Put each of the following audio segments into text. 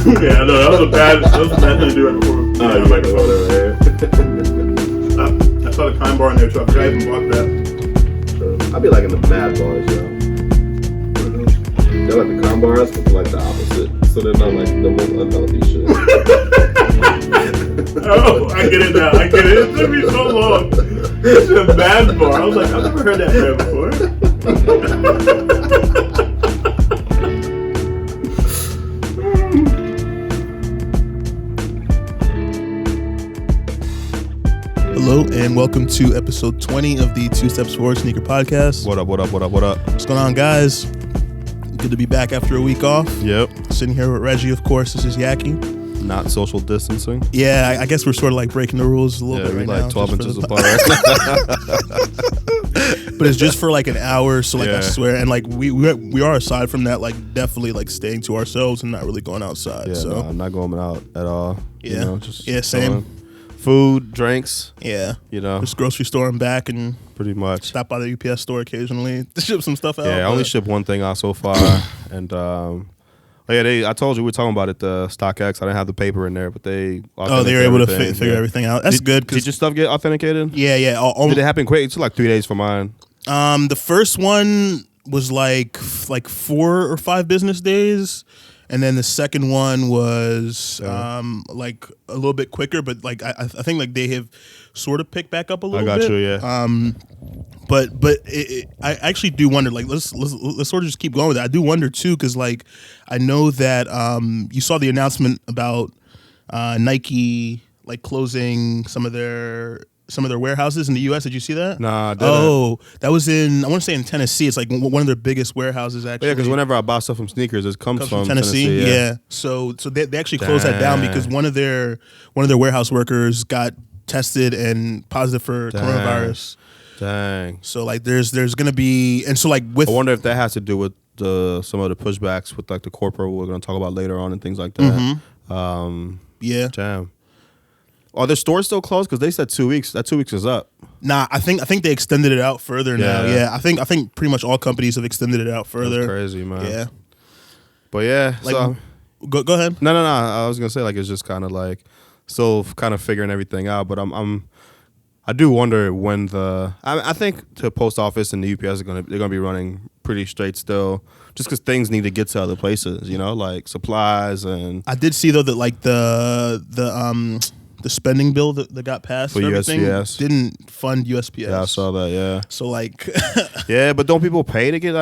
Yeah, no, that was a bad thing to do right before. I saw the Kind bar in there too. I forgot I even bought that. I'd be like in the mad bars, yo. They're like the Kind bars, but like the opposite. So they're not like the most unhealthy shit. Oh, I get it now. I get it. It took me so long. It's a mad bar. I was like, I've never heard that brand before. Hello and welcome to episode 20 of the Two Steps Forward Sneaker Podcast. What up? What's going on, guys? Good to be back after a week off. Yep. Sitting here with Reggie, of course. This is Yaki. Not social distancing. Yeah, I guess we're sort of like breaking the rules a little bit right now. Yeah, like 12 inches apart. But it's just for like an hour, so like I swear, and like we are aside from that, like definitely like staying to ourselves and not really going outside. Yeah, so no, I'm not going out at all. Yeah, you know, just same. Food, drinks. Yeah, you know, just grocery store and back, and pretty much stop by the UPS store occasionally to ship some stuff out. Yeah, I only shipped one thing out so far, and I told you we were talking about it. The StockX, I didn't have the paper in there, but they were able to figure everything out. That's good. Did your stuff get authenticated? Yeah. Did it happen quick? It took like 3 days for mine. The first one was like 4 or 5 business days, and then the second one was like a little bit quicker, but like I think like they have sort of picked back up a little bit. I got you, yeah. But I actually do wonder, like let's sort of just keep going with that. I do wonder too, because like I know that you saw the announcement about Nike like closing some of their warehouses in the U.S. Did you see that? Nah, I didn't. That was in, I want to say in Tennessee. It's like one of their biggest warehouses, actually. Yeah, because whenever I buy stuff from sneakers, it comes from Tennessee. Yeah. So they actually closed that down because one of their warehouse workers got tested and positive for coronavirus. Dang. So like there's gonna be, and so like with, I wonder if that has to do with some of the pushbacks with like the corporate we're gonna talk about later on and things like that. Yeah. Damn. Are their stores still closed? Because they said 2 weeks. That 2 weeks is up. Nah, I think they extended it out further now. Yeah, I think pretty much all companies have extended it out further. That's crazy, man. Yeah. But yeah, like, so go ahead. No. I was gonna say like it's just kind of like still kind of figuring everything out. But I do wonder when I think the post office and the UPS they're gonna be running pretty straight still, just because things need to get to other places. You know, like supplies and. I did see though that like the spending bill that got passed for everything USPS didn't fund USPS. Yeah, I saw that. Yeah. So like. Yeah, but don't people pay to get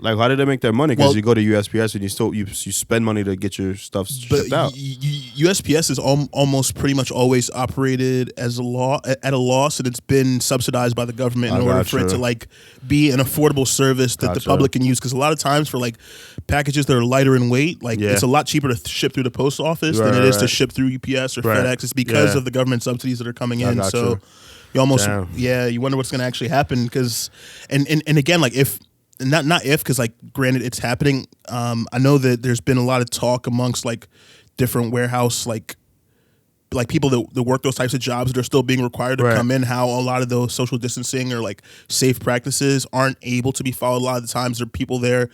how did they make their money? Because you go to USPS and you spend money to get your stuff shipped out. USPS is almost pretty much always operated at a loss, and it's been subsidized by the government in order for it to like be an affordable service that the public can use. Because a lot of times for like packages that are lighter in weight, like it's a lot cheaper to ship through the post office than it is to ship through UPS or FedEx. It's because of the government subsidies that are coming in. So you almost you wonder what's going to actually happen. Because and again, like if. Not if, because like granted it's happening. I know that there's been a lot of talk amongst like different warehouse like people that work those types of jobs that are still being required to come in, how a lot of those social distancing or like safe practices aren't able to be followed. A lot of the times there are people there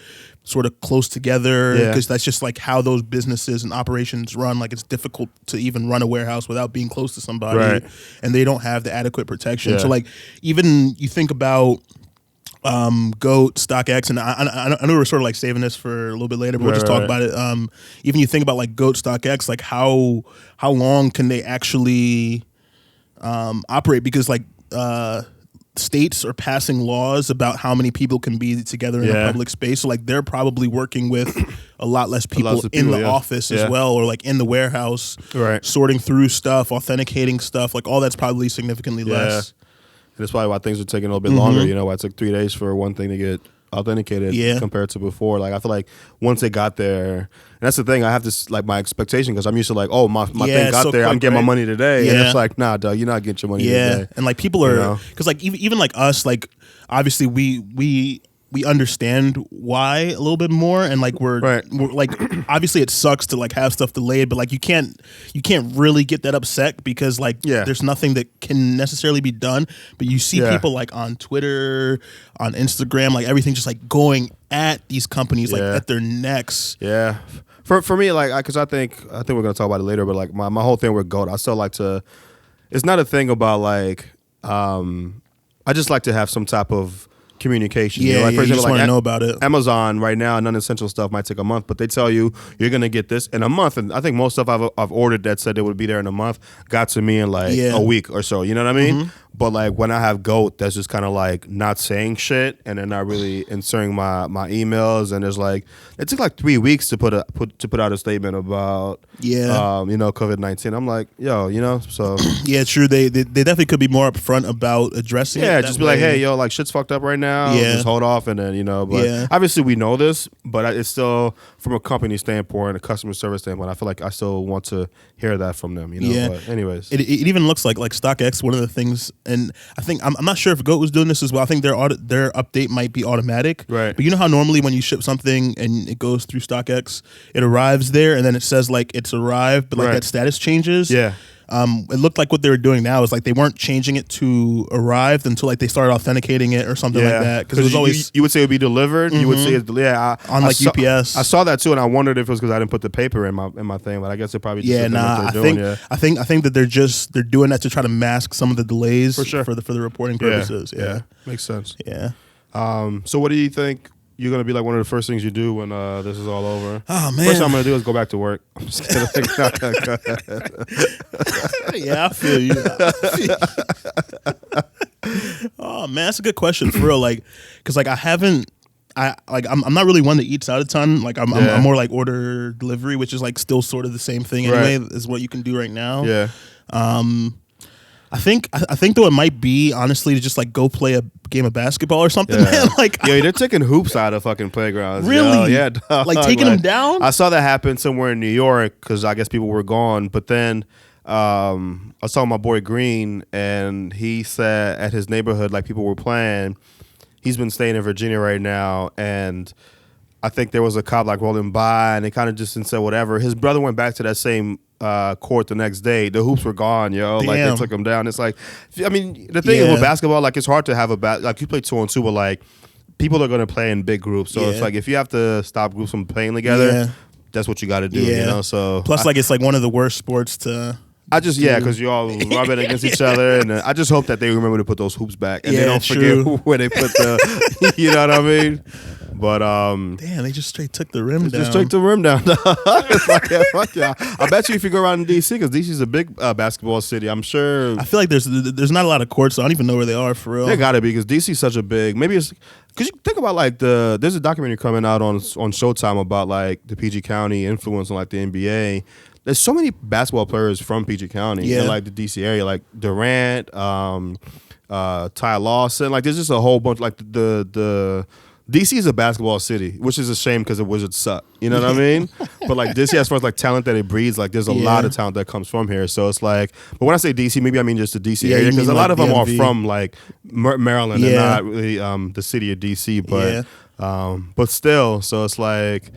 sort of close together because that's just like how those businesses and operations run. Like it's difficult to even run a warehouse without being close to somebody, and they don't have the adequate protection. So like even you think about GOAT, StockX, and I know we're sort of like saving this for a little bit later, but we'll just talk about it. Even you think about like GOAT, StockX, like how long can they actually operate? Because like states are passing laws about how many people can be together in a public space. So like they're probably working with a lot less people in the office as well, or like in the warehouse, sorting through stuff, authenticating stuff. Like all that's probably significantly less. And that's probably why things are taking a little bit longer. You know, why it took 3 days for one thing to get authenticated compared to before. Like I feel like once they got there, and that's the thing. I have this like my expectation because I'm used to like, oh my thing got there, quick, I'm getting my money today, and it's like, nah, dog, you're not getting your money today. And like people are because like even like us, like obviously we we understand why a little bit more, and like we're like obviously it sucks to like have stuff delayed, but like you can't really get that upset because like there's nothing that can necessarily be done. But you see people like on Twitter, on Instagram, like everything just like going at these companies like at their necks. Yeah. For me, like, because I think we're gonna talk about it later, but like my whole thing with GOAT, I still like to. It's not a thing about like. I just like to have some type of communication. Yeah, you know? Like, for example, you just want to know about it. Amazon right now, non-essential stuff might take a month, but they tell you you're gonna get this in a month. And I think most stuff I've ordered that said it would be there in a month got to me in like a week or so. You know what I mean? Mm-hmm. But like when I have GOAT, that's just kind of like not saying shit and then not really inserting my emails. And there's like it took like 3 weeks to put out a statement about COVID-19. I'm like, yo, so yeah, true. They definitely could be more upfront about addressing it. Yeah, just be like, hey, yo, like shit's fucked up right now. Yeah. Just hold off and then but obviously we know this, but it's still from a company standpoint, a customer service standpoint, I feel like I still want to hear that from them. Yeah. But anyways, it even looks like StockX. One of the things. And I think I'm not sure if GOAT was doing this as well. I think their update might be automatic. Right. But you know how normally when you ship something and it goes through StockX, it arrives there and then it says like it's arrived, but like that status changes. Yeah. It looked like what they were doing now is like they weren't changing it to arrived until like they started authenticating it or something like that. Because it was always you would say it would be delivered. Mm-hmm. You would say it's on UPS. I saw that too, and I wondered if it was because I didn't put the paper in my thing. But I guess it probably just I think that they're doing that to try to mask some of the delays for sure for the reporting purposes. Yeah. Makes sense. Yeah. So what do you think? You're gonna be like one of the first things you do when this is all over. Oh man! First thing I'm gonna do is go back to work. I'm just kidding. Yeah, I feel you. Oh man, that's a good question for real. Like, because like I'm not really one that eats out a ton. Like I'm more like order delivery, which is like still sort of the same thing anyway as what you can do right now. Yeah. I think though it might be honestly to just like go play a game of basketball or something. Man. Like they're taking hoops out of fucking playgrounds. Really? Yo, yeah, dog. Like taking them down. I saw that happen somewhere in New York because I guess people were gone. But then I was talking to my boy Green, and he said at his neighborhood like people were playing. He's been staying in Virginia right now, and I think there was a cop like rolling by, and they kind of just said whatever. His brother went back to that same court the next day. The hoops were gone, yo. Damn. Like they took them down. It's like, I mean, the thing is with basketball, like it's hard to have like you play 2-on-2, but like people are gonna play in big groups. So it's like if you have to stop groups from playing together, that's what you got to do. So plus, like it's like one of the worst sports to. I just because you all rub it against each other, and I just hope that they remember to put those hoops back and they don't forget where they put the. You know what I mean? But damn, they just straight took the rim down. Just straight the rim down. It's like, fuck yeah. I bet you if you go around in DC, because DC is a big basketball city, I'm sure. I feel like there's not a lot of courts, so I don't even know where they are for real. They gotta be because DC is such a big. Maybe it's because you think about like there's a documentary coming out on Showtime about like the PG County influence on like the NBA. There's so many basketball players from PG County in like the DC area, like Durant, Ty Lawson. Like there's just a whole bunch. Like the DC is a basketball city, which is a shame because the Wizards suck. You know what I mean? But like DC, as far as like talent that it breeds, like there's a lot of talent that comes from here. So it's like, but when I say DC, maybe I mean just the DC area because a lot of them are from like Maryland and not really the city of DC. But still, so it's like.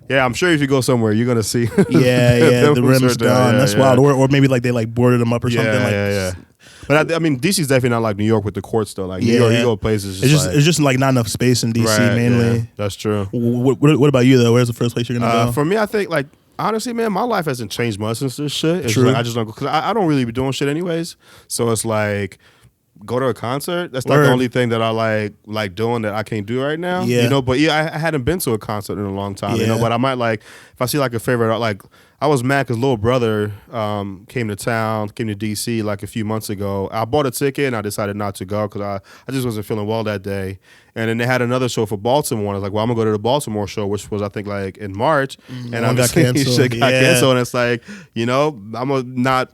Yeah, I'm sure if you go somewhere, you're gonna see. The rim's gone. That's wild. Or maybe like they like boarded them up or something. Yeah. But I mean, DC's definitely not like New York with the courts though. Like New York, you go places. It's just like not enough space in DC mainly. Yeah, that's true. What about you though? Where's the first place you're gonna go? For me, I think like honestly, man, my life hasn't changed much since this shit. It's like I just don't go because I don't really be doing shit anyways. So it's like. Go to a concert. That's like the only thing that I like doing that I can't do right now. Yeah. You know, but I hadn't been to a concert in a long time. You know, but I might like if I see like a favorite. Like I was mad because little brother came to DC like a few months ago. I bought a ticket and I decided not to go because I just wasn't feeling well that day. And then they had another show for Baltimore. I was like, well, I'm gonna go to the Baltimore show, which was I think like in March. And I got canceled. Shit got canceled. And it's like, you know, I'm gonna not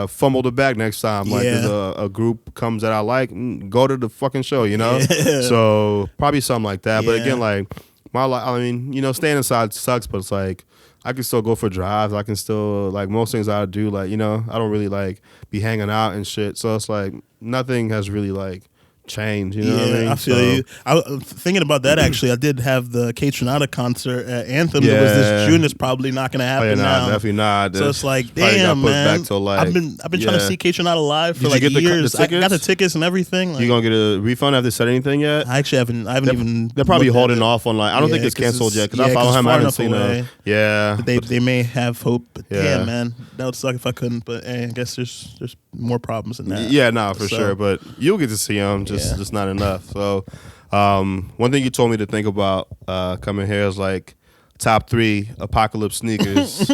fumble the bag next time. Like there's a group comes that I like, go to the fucking show. You know, so probably something like that. But again, like my life. I mean, you know, staying inside sucks, but it's like. I can still go for drives. I can still, like, most things I do, like, you know, I don't really, like, be hanging out and shit. So it's like nothing has really, like, change. You know what I mean? I feel you. I was thinking about that actually. I did have the Kate Tronada concert at Anthem. It was this June. It's probably not going to happen now. Definitely not. So it's like, damn, man. Back till like, I've been trying to see Kate Tronada live for did like you get years. The tickets? I got the tickets and everything. Like, you gonna get a refund? Have they said anything yet? I actually haven't even. They're probably holding off on like. I don't think it's canceled yet because I follow him. I haven't seen it. Yeah, they may have hope. But damn, man, that would suck if I couldn't. But hey, I guess there's more problems than that. Yeah, for sure. But you'll get to see him. Just not enough. So, one thing you told me to think about coming here is like top 3 apocalypse sneakers.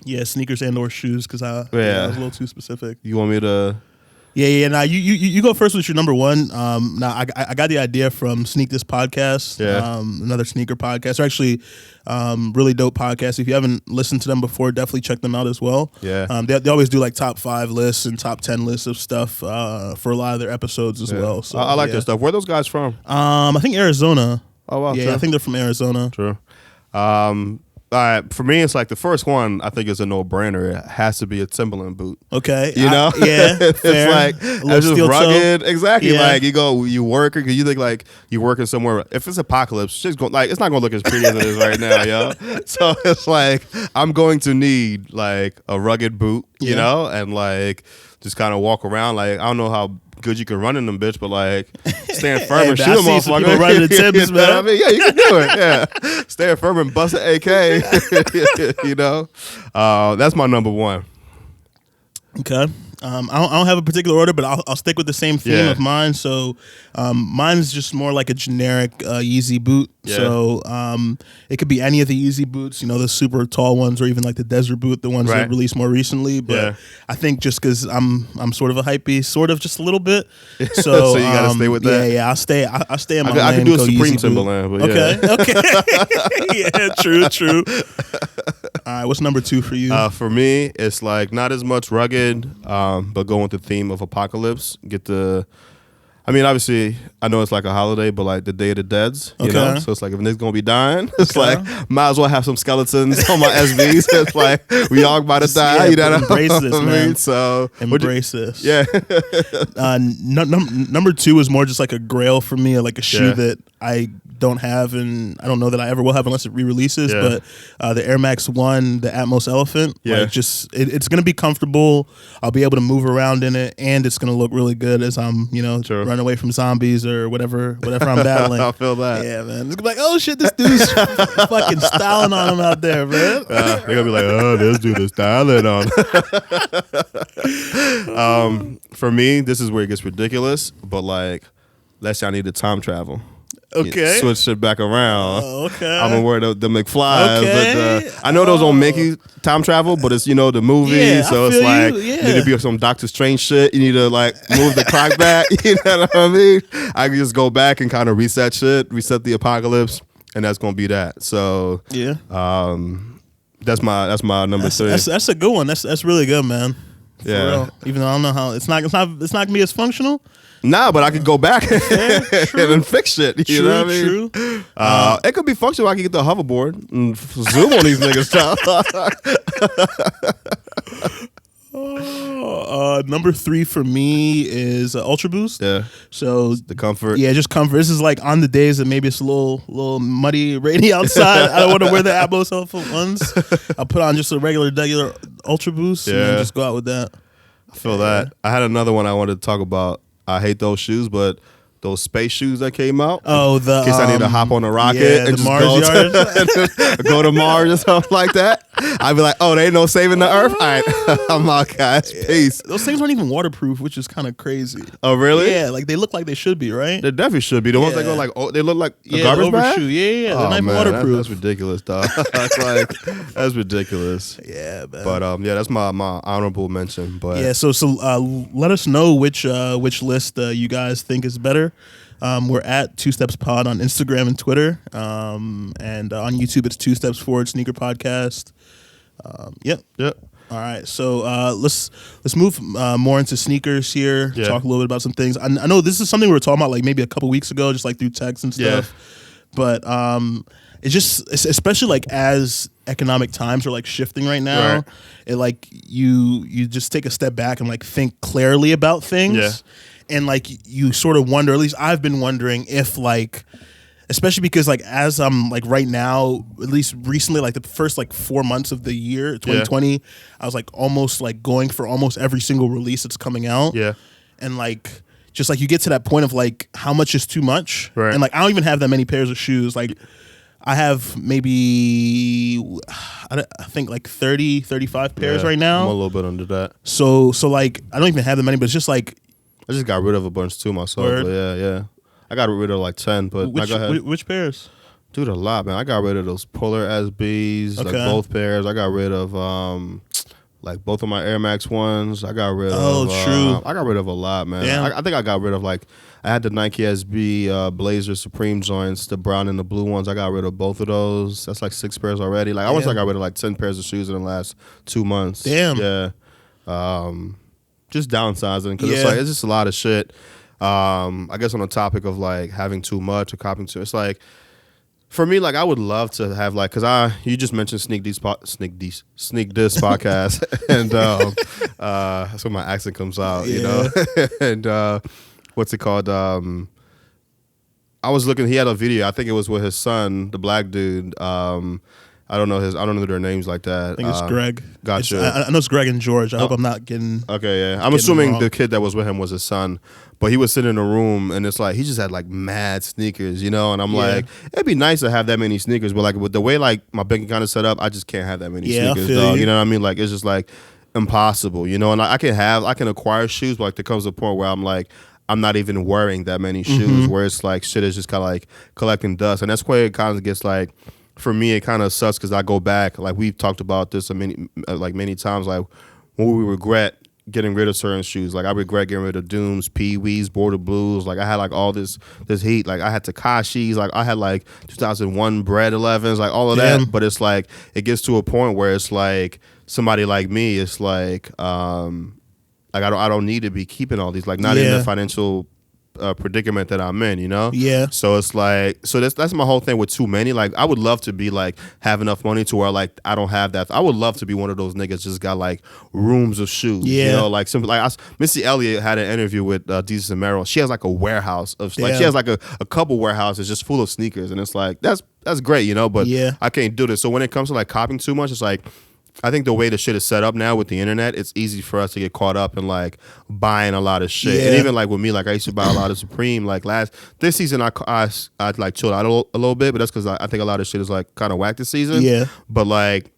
Yeah, sneakers and or shoes because I was a little too specific. You want me to? Yeah. Now you go first with your number one. Now I got the idea from Sneak This Podcast. Yeah. Another sneaker podcast. They're actually really dope podcast. If you haven't listened to them before, definitely check them out as well. Yeah. They always do like top 5 lists and top 10 lists of stuff for a lot of their episodes as well. So I like their stuff. Where are those guys from? I think Arizona. Oh wow. Yeah, true. I think they're from Arizona. True. All right, for me, it's like the first one. I think is a no-brainer. It has to be a Timberland boot. Okay, you know, it's fair. like it's just rugged. Toe. Exactly. Yeah. Like you work because you think like you're working somewhere. If it's apocalypse, it's just it's not gonna look as pretty as it is right now, yo. So it's like I'm going to need like a rugged boot, you know, and like just kind of walk around. Like I don't know how good you can run in them, bitch, but like stand firm and shoot them off. People running the Timbs, man. I mean, yeah, you can do it. Yeah, stand firm and bust an AK. You know, that's my number one. Okay. I don't have a particular order, but I'll stick with the same theme of mine. So mine's just more like a generic Yeezy boot. Yeah. So it could be any of the Yeezy boots, you know, the super tall ones, or even like the desert boot, the ones that released more recently. But I think just because I'm sort of a hypebeast, sort of just a little bit. So, so you gotta stay with that. Yeah. I'll stay in my lane. I could do a Supreme Yeezy Timberland, but okay. Yeah, true. All right, what's number 2 for you? For me, it's like not as much rugged, but going with the theme of apocalypse. I mean, obviously, I know it's like a holiday, but like the Day of the Deads, you know? So it's like if niggas gonna be dying, it's like might as well have some skeletons on my SBs. It's like we all about to die. You know, embrace this, man. So embrace this. Yeah. Number 2 is more just like a grail for me, like a shoe that I don't have, and I don't know that I ever will have unless it re-releases. But the Air Max 1, the Atmos Elephant, like just it's gonna be comfortable. I'll be able to move around in it, and it's gonna look really good as I'm, run away from zombies or whatever I'm battling. I feel that. Yeah, man. It's gonna be like, oh shit, this dude's fucking styling on him out there, man. They're gonna be like, oh, this dude is styling on. For me, this is where it gets ridiculous, but like, let's say I need to time travel. Okay. Switch shit back around. Okay. I'm gonna wear the McFlys. Okay. But I know those don't make you time travel, but it's, the movie. Yeah, so I it's feel like, you. you need to be some Doctor Strange shit. You need to like move the clock back. You know what I mean? I can just go back and kind of reset the apocalypse, and that's gonna be that. So yeah. That's my number 3. That's a good one. That's really good, man. For real. Even though I don't know how it's not gonna be as functional. Nah, but I could go back and fix shit. You know what I mean? True. It could be functional. I could get the hoverboard and zoom on these niggas. Number 3 for me is Ultra Boost. Yeah. So the comfort. Yeah, just comfort. This is like on the days that maybe it's a little muddy, rainy outside. I don't want to wear the Atmos Elephant ones. I'll put on just a regular Ultra Boost and then just go out with that. I feel that. I had another one I wanted to talk about. I hate those shoes, but those space shoes that came out. Oh, in case I need to hop on a rocket and just go to Mars or something like that. I'd be like, oh, they ain't no saving the Earth. All right, I'm out, guys. Peace. Those things aren't even waterproof, which is kind of crazy. Oh, really? Yeah, like they look like they should be, right? They definitely should be. The ones that go like, they look like a garbage bag. Yeah, they're not even waterproof. That's ridiculous, dog. That's ridiculous. Yeah, man. But that's my honorable mention. But yeah, so let us know which list you guys think is better. We're at 2 Steps Pod on Instagram and Twitter, and on YouTube it's 2 Steps Forward Sneaker Podcast. Yep. All right, so let's move more into sneakers here. Yeah. Talk a little bit about some things. I know this is something we were talking about like maybe a couple weeks ago, just like through text and stuff. But it's just, especially like as economic times are like shifting right now, right. It like you just take a step back and like think clearly about things. Yeah. and like you sort of wonder, at least I've been wondering if like, especially because like as I'm like right now, at least recently, like the first like 4 months of the year 2020, I was like almost like going for almost every single release that's coming out. Yeah. And like just like you get to that point of like how much is too much, right? And like I don't even have that many pairs of shoes. Like I have maybe I think like 30, 35 pairs right now. I'm a little bit under that. So like I don't even have that many, but it's just like I just got rid of a bunch too myself. But yeah. I got rid of like 10, but go ahead. Which pairs? Dude, a lot, man. I got rid of those Polar SBs, like both pairs. I got rid of like both of my Air Max ones. I got rid of true. I got rid of a lot, man. Damn. I think I got rid of like I had the Nike SB Blazer Supreme joints, the brown and the blue ones. I got rid of both of those. That's like 6 pairs already. Like I got rid of like 10 pairs of shoes in the last 2 months. Damn. Yeah. Just downsizing because it's like it's just a lot of shit. I guess on the topic of like having too much or copying too, it's like for me, like I would love to have like you just mentioned Sneak Diss podcast, and that's when my accent comes out, you know, and what's it called? I was looking. He had a video. I think it was with his son, the black dude. I don't know their names like that. I think it's Greg. Gotcha. I know it's Greg and George. I hope I'm not getting. Okay, yeah. I'm assuming the kid that was with him was his son, but he was sitting in a room and it's like he just had like mad sneakers, you know. And I'm like, it'd be nice to have that many sneakers, but like with the way like my bank account is set up, I just can't have that many sneakers, dog. You know what I mean? Like it's just like impossible, you know. And I can acquire shoes, but like there comes a point where I'm like, I'm not even wearing that many shoes, where it's like shit is just kind of like collecting dust, and that's where it kind of gets like. For me, it kind of sucks because I go back, like we've talked about this many times, like when we regret getting rid of certain shoes. Like I regret getting rid of Dooms, Pee-wees, Border Blues. Like I had like all this heat. Like I had Takashis. Like I had like 2001 Bread 11s, like all of that. But it's like it gets to a point where it's like somebody like me, it's like I don't need to be keeping all these. Like not in the financial predicament that I'm in, you know? Yeah. So it's like, that's my whole thing with too many. Like, I would love to be like, have enough money to where like, I don't have that. I would love to be one of those niggas just got like rooms of shoes. Yeah. You know, like simple, like Missy Elliott had an interview with Jesus and Merrill. She has like a warehouse of, like, she has like a couple warehouses just full of sneakers. And it's like, that's great, you know? But I can't do this. So when it comes to like copying too much, it's like, I think the way the shit is set up now with the internet, it's easy for us to get caught up in like buying a lot of shit. And even like with me, like I used to buy a lot of Supreme. Like this season, I like chilled out a little bit, but that's because I think a lot of shit is like kind of whack this season. Yeah. But like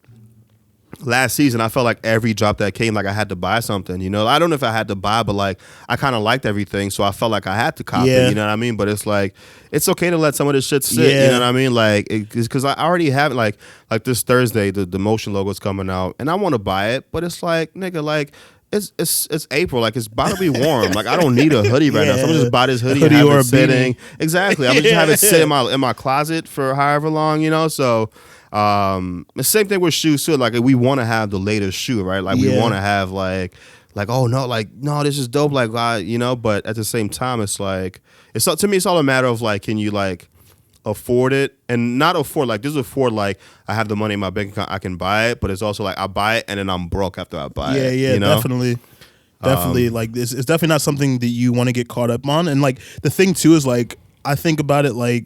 last season, I felt like every drop that came, like I had to buy something. You know, I don't know if I had to buy, but like I kind of liked everything, so I felt like I had to copy. You know what I mean? But it's like it's okay to let some of this shit sit. You know what I mean? Like it's because I already have like this Thursday, the Motion logo is coming out, and I want to buy it, but it's like nigga, like. It's April, like it's about to be warm. Like I don't need a hoodie right now, so I'm gonna just buy this hoodie and have it sitting. Exactly, I'm gonna just have it sit in my closet for however long, you know. So the same thing with shoes too. Like we want to have the latest shoe, right? Like we want to have like oh no, like no, this is dope, like you know. But at the same time, it's like to me, it's all a matter of like, can you like afford it and not afford like this is afford like I have the money in my bank account, I can buy it, but it's also like I buy it and then I'm broke after I buy it. Yeah, you know? definitely. Like it's definitely not something that you want to get caught up on. And like the thing too is like I think about it like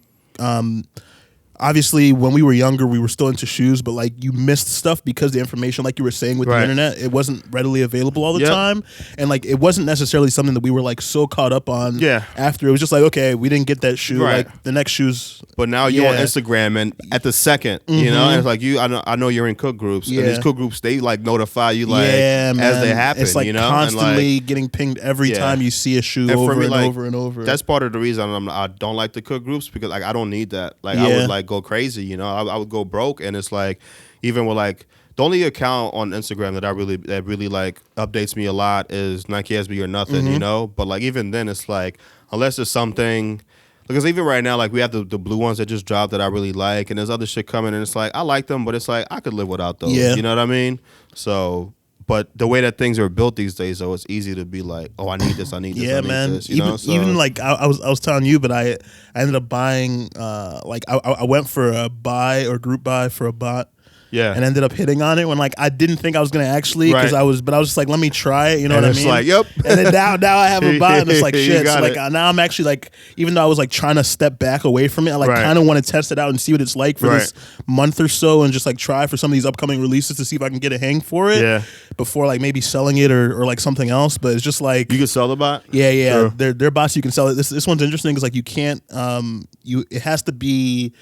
obviously when we were younger we were still into shoes, but like you missed stuff because the information, like you were saying with the internet, it wasn't readily available all the time, and like it wasn't necessarily something that we were like so caught up on. After it was just like, okay, we didn't get that shoe, like the next shoes. But now you're on Instagram and at the second, you know, and it's like I know you're in cook groups, and these cook groups they like notify you like as they happen. It's like, you know, constantly and, like, getting pinged every time you see a shoe over and over and over. That's part of the reason I don't like the cook groups, because like I don't need that. Like I would like go crazy, you know. I would go broke, and it's like even with like the only account on Instagram that really like updates me a lot is Nike SB or nothing, you know. But like even then, it's like unless there's something, because even right now, like we have the blue ones that just dropped that I really like, and there's other shit coming, and it's like I like them, but it's like I could live without those. You know what I mean? So. But the way that things are built these days, though, it's easy to be like, "Oh, I need this. I need this. I need this." You know? So, even like I was telling you, but I ended up buying. Like I went for a buy or group buy for a bot Yeah. And ended up hitting on it when like I didn't think I was gonna actually Right. I was just like, let me try it. You know And what I it's mean? like, yep. And then now I have a bot and it's like You shit. So got like it. now I'm actually like, even though I was like trying to step back away from it, I like Right. kind of want to test it out and see what it's like for Right. this month or so, and just like try for some of these upcoming releases to see if I can get a hang for it. Yeah. Before like maybe selling it or like something else. But it's just like You can sell the bot? yeah. Sure. They're bots you can sell it. This one's interesting because like you can't it has to be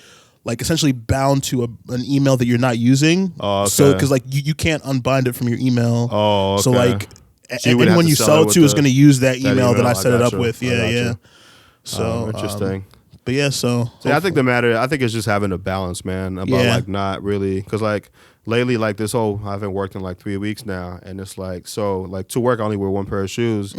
like essentially bound to an email that you're not using. Oh, okay. So because like you can't unbind it from your email. Oh, okay. So like So you would have anyone to you sell sell it it with to is the- going to use that that email that email. I set it up gotcha. with. I Yeah, gotcha. yeah. So Interesting. but yeah, so Yeah, I think I think it's just having a balance, man. About Yeah. like not really, because like lately, like this whole I haven't worked in like 3 weeks now, and it's like so like to work I only wear one pair of shoes,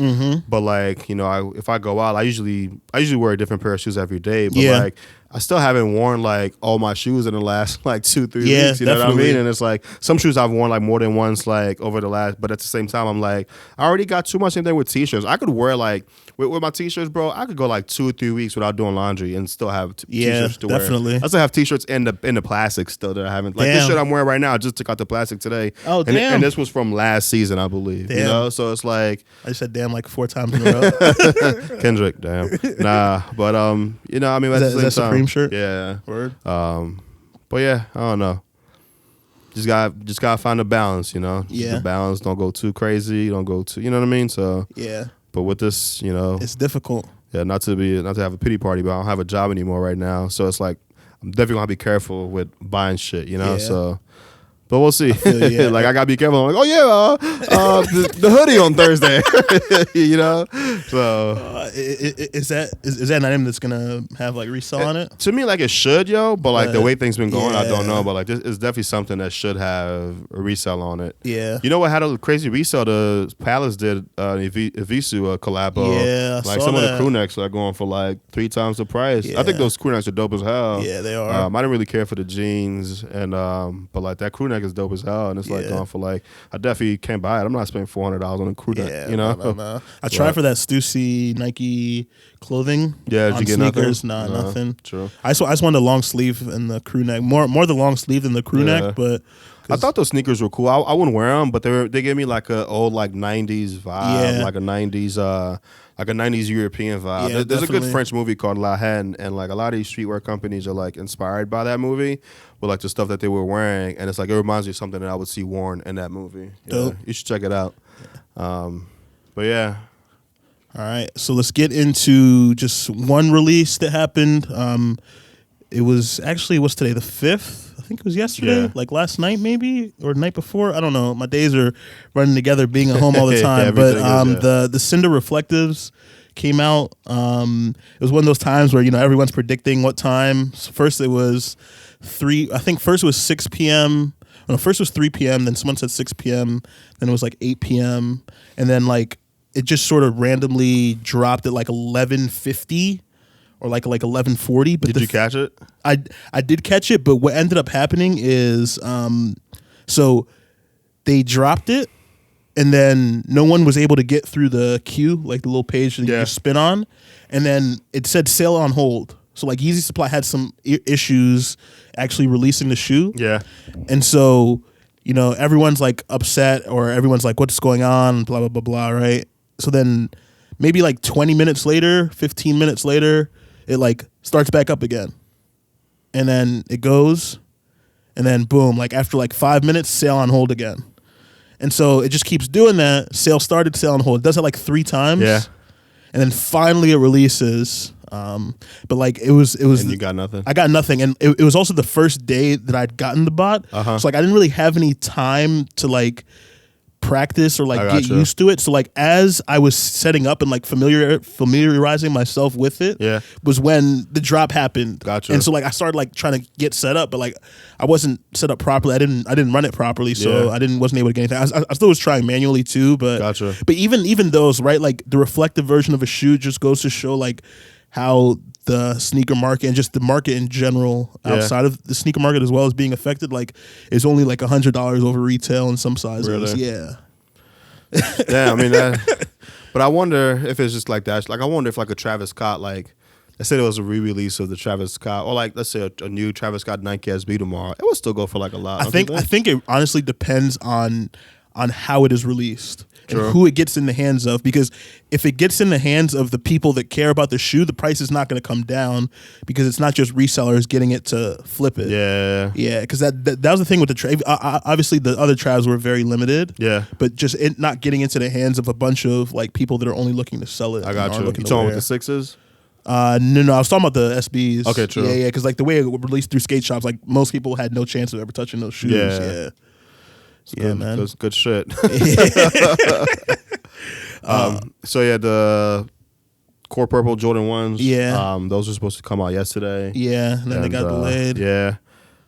but like if I go out, I usually wear a different pair of shoes every day, but Yeah. like I still haven't worn like all my shoes in the last like 2-3 Yeah, weeks. You know what I definitely. mean? And it's like some shoes I've worn like more than once like over the last, but at the same time I'm like I already got too much. Same thing with t-shirts. I could wear like with my t-shirts, bro. I could go like 2 or 3 weeks without doing laundry and still have Yeah, t-shirts to wear. definitely. I still have t-shirts in the plastic still that I haven't. Like this Damn. shirt I'm wearing right now, I just took out the plastic today. Oh, and, damn. and this was from last season, I believe. You Damn. know, so it's like I just said damn like 4 times in a row. Kendrick, damn. Nah, but I mean, at the Is same that time, Supreme shirt? Yeah. Word. But yeah, I don't know. Just gotta find a balance, Just Yeah. the balance. Don't go too crazy. Don't go too. You know what I mean? So. Yeah. But with this, It's difficult. yeah, not to have a pity party, but I don't have a job anymore right now. So it's like I'm definitely gonna be careful with buying shit, Yeah. So, but we'll see. feel you, yeah. Like I gotta be careful. I'm like, oh yeah, the hoodie on Thursday, So Is that an item that's gonna have like resell on it? to me, like it should, but like the way things been going, I don't yeah. know. But like this is definitely something that should have a resell on it. Yeah. You know what had a crazy resell? The Palace did Evisu collabo. Yeah, I like saw some of that. the crew necks are going for like 3 times the price. I think Yeah. those crew necks are dope as hell. Yeah, they are. I didn't really care for the jeans, and but like that crew neck is dope as hell, and it's like Yeah. going for like I definitely can't buy it. I'm not spending $400 on a crew neck. Yeah, You know. no. I tried for that Stussy Nike clothing. Yeah, did on you get sneakers. nothing? Nah, No, nothing. true. I just wanted the long sleeve and the crew neck. More the long sleeve than the crew Yeah. neck, but I thought those sneakers were cool. I wouldn't wear them, but they gave me like a old like 90s vibe, Yeah. like a 90s European vibe. Yeah, There's a good definitely. French movie called La Haine, and like a lot of these streetwear companies are like inspired by that movie with like the stuff that they were wearing, and it's like it reminds me of something that I would see worn in that movie. Yeah, Dope. you should check it out. But yeah, all right. So let's get into just one release that happened. It was actually what's today, the 5th? I think it was yesterday, Yeah. like last night maybe, or the night before. I don't know. My days are running together, being at home all the time. But Everything is, yeah. the Cinder Reflectives came out. It was one of those times where everyone's predicting what time. So first it was 3. I think first it was 6 p.m. No, first it was 3 p.m. Then someone said 6 p.m. Then it was like 8 p.m. And then like it just sort of randomly dropped at like 11:50 or like 11:40. But did you catch it? I did catch it, but what ended up happening is so they dropped it, and then no one was able to get through the queue, like the little page that you Yeah. just spin on, and then it said sale on hold. So like Yeezy Supply had some issues actually releasing the shoe. Yeah. And so, everyone's like upset, or everyone's like, what's going on? Blah, blah, blah, blah, right? So then maybe like 20 minutes later, 15 minutes later, it like starts back up again. And then it goes, and then boom, like after like 5 minutes, sale on hold again. And so it just keeps doing that. Sale started, sale on hold. It does it like 3 times. Yeah. And then finally it releases. But like it was. And you got nothing. I got nothing, and it was also the first day that I'd gotten the bot. Uh-huh. So like I didn't really have any time to like practice or like I get gotcha. used to it. So like as I was setting up and like familiarizing myself with it, Yeah. was when the drop happened. Gotcha. And so like I started like trying to get set up, but like I wasn't set up properly. I didn't run it properly, so Yeah. wasn't able to get anything. I still was trying manually too, but Gotcha. But even those, right? Like the reflective version of a shoe just goes to show like how the sneaker market and just the market in general outside of the sneaker market as well as being affected, like is only like $100 over retail in some sizes. Really? Yeah. Yeah, I mean that. But I wonder if it's just like that. Like I wonder if like a Travis Scott like I said it was a re-release of the Travis Scott, or like let's say a new Travis Scott Nike SB tomorrow, it would still go for like a lot. I think it honestly depends on how it is released. True. And who it gets in the hands of, because if it gets in the hands of the people that care about the shoe, the price is not going to come down because it's not just resellers getting it to flip it. Yeah, because that was the thing with the Trav. Obviously, the other Travs were very limited. Yeah, but just it not getting into the hands of a bunch of like people that are only looking to sell it. I got you. You talking about the sixes? No, I was talking about the SBs. Okay, true. Yeah, because like the way it was released through skate shops, like most people had no chance of ever touching those shoes. Yeah. Good, man. That's good shit. So yeah, the Core Purple Jordan 1s. Yeah. Those were supposed to come out yesterday. Yeah, and then they got delayed. Yeah.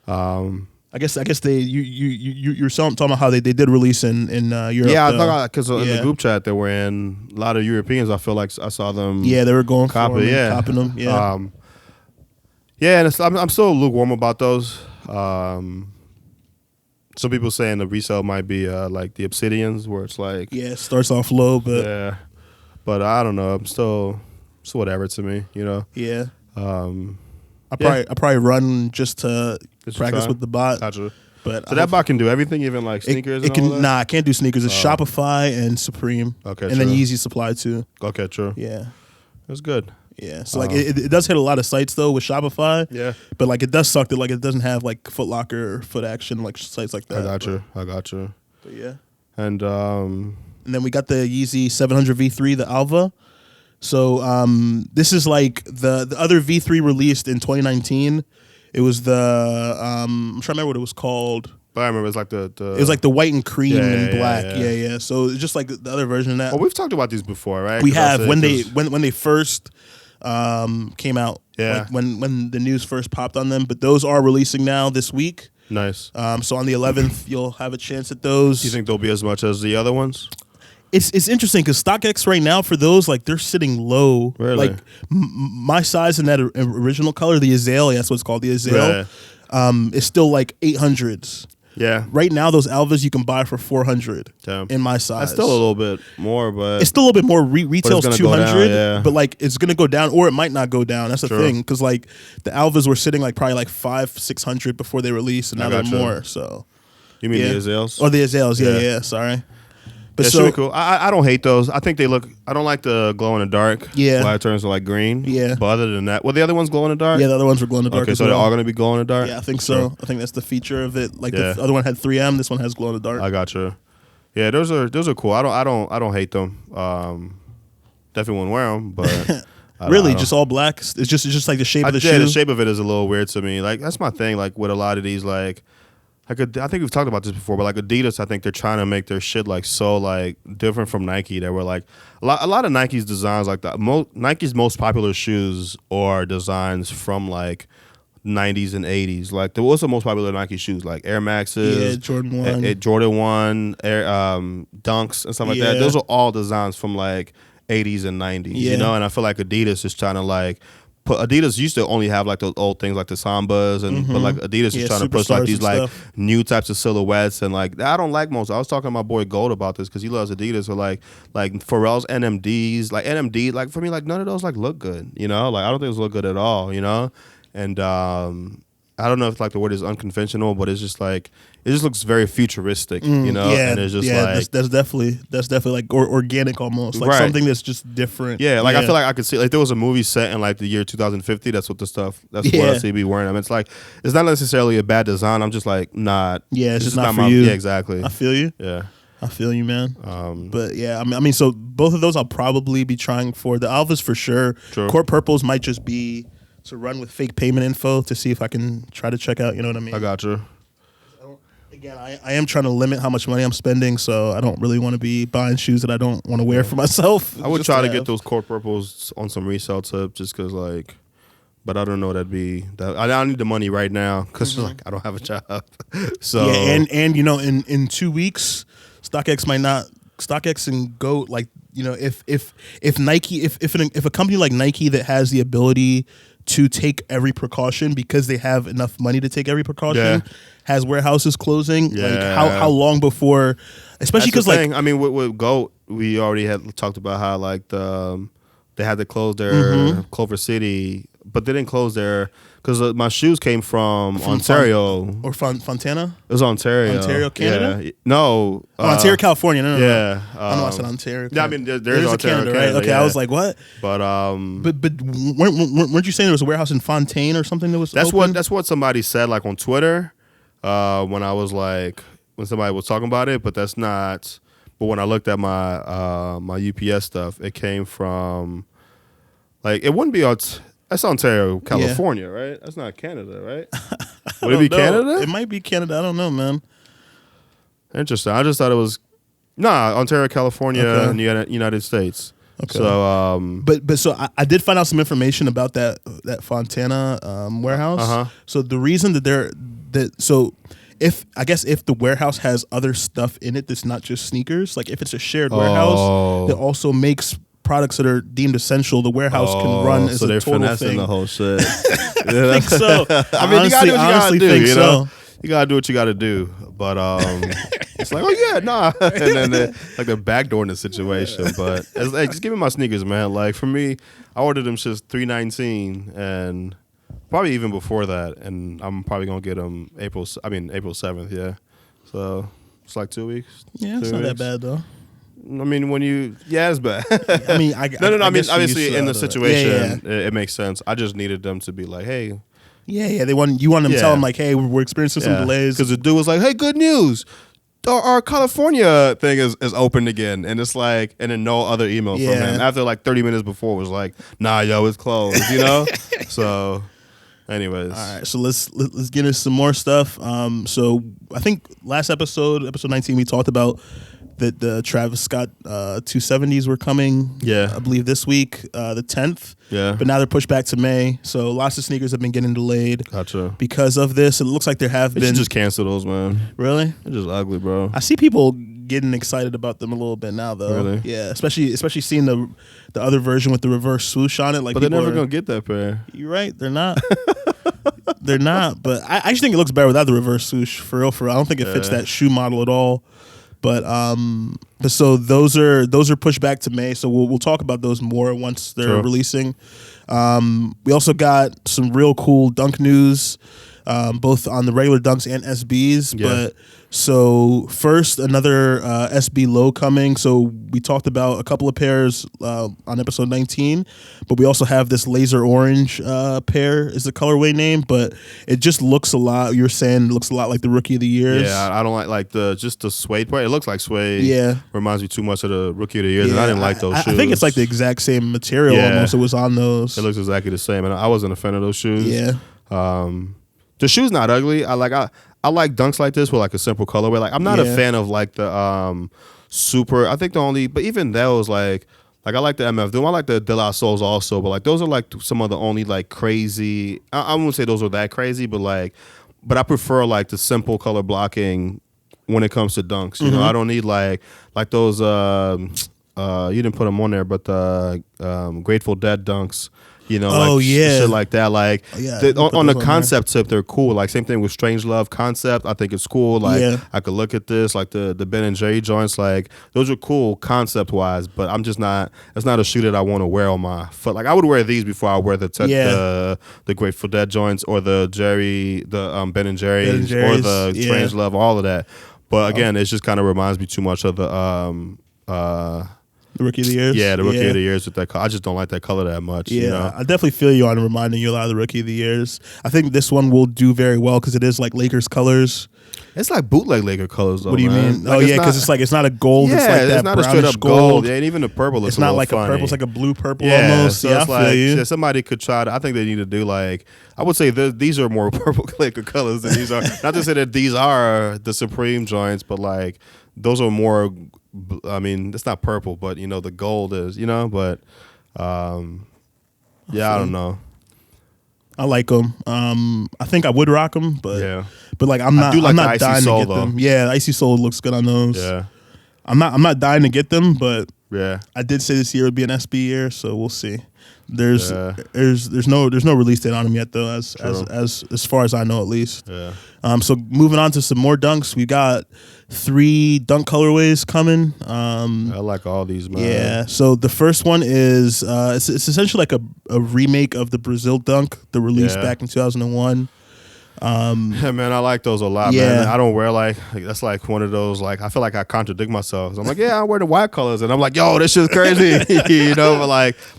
I guess they you're talking about how they did release in Europe. Yeah, I thought because in the group chat that we're in, a lot of Europeans, I feel like I saw them. Yeah, they were going copying them. Yeah. Yeah, and I'm still lukewarm about those. Some people saying the resale might be like the Obsidians, where it's like it starts off low, but but I don't know. I'm still it's whatever to me, you know. Yeah. I probably run just to practice with the bot. Gotcha. But so that bot can do everything, even like sneakers. It can I can't do sneakers. It's Shopify and Supreme. Okay, and then Yeezy Supply too. Okay, true. Yeah, that's good. Yeah, so like it does hit a lot of sites though with Shopify. Yeah, but like it does suck that like it doesn't have like Foot Locker or Foot Action like sites like that. I got you. But yeah, and then we got the Yeezy 700 V3, the Alva. So this is like the other V3 released in 2019. It was the I'm trying to remember what it was called. But I remember it was like the it was like the white and cream and black. Yeah. So it's just like the other version of that. Well, we've talked about these before, right? We have when they first came out. Yeah. Like when the news first popped on them. But those are releasing now this week. Nice. So on the 11th, you'll have a chance at those. Do you think they'll be as much as the other ones? It's interesting because StockX right now for those like they're sitting low. Really? Like my size in that original color, the Azale, that's what it's called, the Azale, is still like 800s. Yeah. Right now, those Alvas you can buy for 400. Damn. In my size. That's still a little bit more, but it's still a little bit more. Retail's 200, but like it's gonna go down, or it might not go down. That's the thing, because like the Alvas were sitting like probably like 500-600 before they released, and now they're more. So you mean the Azales? Oh, the Azales. Yeah. Sorry. But so really cool. I don't hate those. I think they look. I don't like the glow in the dark. Yeah. Why it turns to like green. Yeah. But other than that, the other ones glow in the dark. Yeah, the other ones were glow in the dark. Okay, so they're all gonna be glow in the dark. Yeah, I think so. I think that's the feature of it. Like the other one had 3M. This one has glow in the dark. I gotcha. Yeah, those are cool. I don't hate them. Definitely wouldn't wear them, but really, just all black. It's just like the shape of the shoe. The shape of it is a little weird to me. Like that's my thing. Like with a lot of these, like I think we've talked about this before, but like Adidas, I think they're trying to make their shit like so like different from Nike. That were like a lot of Nike's designs, like Nike's most popular shoes are designs from like 90s and 80s. Like what's the most popular Nike shoes? Like Air Maxes, Jordan 1, Jordan 1, Air Dunks and stuff like that. Those are all designs from like 80s and 90s. You know, and I feel like Adidas is trying to like. Adidas used to only have like those old things like the Sambas, but like Adidas is trying to push like these like new types of silhouettes, and like I don't like most. I was talking to my boy Gold about this because he loves Adidas, or like Pharrell's NMDs, like NMD, like for me like none of those like look good, you know, like I don't think those look good at all, you know, and I don't know if like the word is unconventional, but it's just like it just looks very futuristic, you know. Yeah, and it's just like that's definitely like organic almost, like something that's just different. Yeah, like I feel like I could see like there was a movie set in like the year 2050. That's what what I see be wearing. I mean, it's like it's not necessarily a bad design. I'm just like not. Yeah, it's just not for you. Yeah, exactly. I feel you. Yeah. I feel you, man. But yeah, I mean, so both of those I'll probably be trying for. The Alvas for sure. True. Core Purples might just be to run with fake payment info to see if I can try to check out. You know what I mean? I got you. Again, I am trying to limit how much money I'm spending, so I don't really want to be buying shoes that I don't want to wear for myself. I would try to get those Core Purples on some resale tip just because, like, but I don't know that'd be that. I need the money right now because like I don't have a job. So yeah, and you know, in 2 weeks, StockX and GOAT, like, you know, if Nike, if a company like Nike that has the ability to take every precaution because they have enough money to take every precaution, has warehouses closing, like how long before, especially because like I mean with GOAT, we already had talked about how like the they had to close their Clover City, but they didn't close their because my shoes came from Ontario Fontana. It was Ontario, Canada. Yeah. No, Ontario, California. No. Yeah, I know I said Ontario. Yeah, I mean there's Ontario, Canada, right? Okay, yeah. I was like, what? But weren't you saying there was a warehouse in Fontaine or something that was? That's what somebody said like on Twitter when I was like when somebody was talking about it, but that's not. But when I looked at my my UPS stuff, it came from like it wouldn't be that's Ontario, California, right? That's not Canada, right? Would it be Canada? It might be Canada. I don't know, man. Interesting. I just thought it was Ontario, California, in the United States. Okay. So, but so I did find out some information about that Fontana warehouse. So the reason if the warehouse has other stuff in it that's not just sneakers, like if it's a shared warehouse that also makes products that are deemed essential, the warehouse can run as a total thing. The whole shit. I think so. I mean, you gotta do what you gotta do. You know, so. You gotta do what you gotta do. But it's like, oh yeah, nah, and then like they're backdooring the situation. But it's like, just give me my sneakers, man. Like for me, I ordered them just $3.19, and probably even before that, and I'm probably gonna get them April 7th. Yeah, so it's like 2 weeks. Yeah, it's not that bad though. I mean, it's bad. I mean, I mean, obviously, in the situation, it makes sense. I just needed them to be like, hey. Yeah. You want them to tell them like, hey, we're experiencing some delays. Because the dude was like, hey, good news. Our California thing is open again. And it's like, and then no other email from him. After like 30 minutes before, it was like, nah, yo, it's closed, you know? So, anyways. All right, so let's get into some more stuff. So I think last episode 19, we talked about that the Travis Scott 270s were coming. Yeah. I believe this week, the 10th. Yeah. But now they're pushed back to May. So lots of sneakers have been getting delayed. Gotcha. Because of this. It looks like there have been. Just cancel those, man. Really? They're just ugly, bro. I see people getting excited about them a little bit now, though. Really? Yeah. Especially seeing the other version with the reverse swoosh on it. Like, but they're never gonna get that pair. You're right. They're not. They're not. But I actually think it looks better without the reverse swoosh. For real. I don't think it fits that shoe model at all. But so those are pushed back to May. So we'll talk about those more once they're releasing. We also got some real cool dunk news, both on the regular dunks and SBs. Yeah. But so first, another SB low coming. So we talked about a couple of pairs on episode 19, but we also have this laser orange pair is the colorway name, but it just looks a lot. You're saying it looks a lot like the Rookie of the Years. Yeah, I don't like the suede part. It looks like suede. Yeah, reminds me too much of the Rookie of the Years, and I didn't like those shoes. I think it's like the exact same material almost. It was on those. It looks exactly the same, and I wasn't a fan of those shoes. Yeah. The shoe's not ugly. I like dunks like this with like a simple colorway. Like I'm not a fan of like the super. I think but even those like I like the MF Doom. I like the De La Souls also, but like those are like some of the only like crazy. I wouldn't say those are that crazy, but I prefer like the simple color blocking when it comes to dunks. You know, I don't need like those. You didn't put them on there, but the Grateful Dead dunks. You know, shit like that. Like on the concept tip, they're cool. Like same thing with Strange Love concept. I think it's cool. Like I could look at this, like the Ben and Jerry joints. Like those are cool concept wise, but I'm just not. It's not a shoe that I want to wear on my foot. Like I would wear these before I wear the Grateful Dead joints or the Ben and Jerry's or the Strange Love, all of that. But again, it just kind of reminds me too much of the Rookie of the Years? Yeah, the Rookie of the Years with that color. I just don't like that color that much. Yeah, you know? I definitely feel you on reminding you a lot of the Rookie of the Years. I think this one will do very well because it is like Lakers colors. It's like bootleg Laker colors, though. What do you mean? Like, because it's not a gold. It's like that it's not a straight up gold. Yeah, and even the purple looks. It's not like funny. A purple. It's like a blue purple almost. So it's like somebody could try to. I think they need to do like. I would say these are more purple Laker colors than these are. Not to say that these are the Supreme joints, but like those are more. I mean, it's not purple, but you know the gold is. You know, but I don't know. I like them. I think I would rock them, but like I'm not dying to get them. Yeah, the Icy Soul looks good on those. Yeah, I'm not dying to get them, but Yeah. I did say this year would be an SB year, so we'll see. There's no release date on them yet though, as far as I know at least. Yeah. So moving on to some more dunks, we got 3 dunk colorways coming. I like all these, man. Yeah. So the first one is it's essentially like a remake of the Brazil dunk, the release back in 2001. Yeah, man, I like those a lot, man. I don't wear like that's like one of those like I feel like I contradict myself. I'm like, yeah, I wear the white colors, and I'm like, yo, this shit's crazy, you know.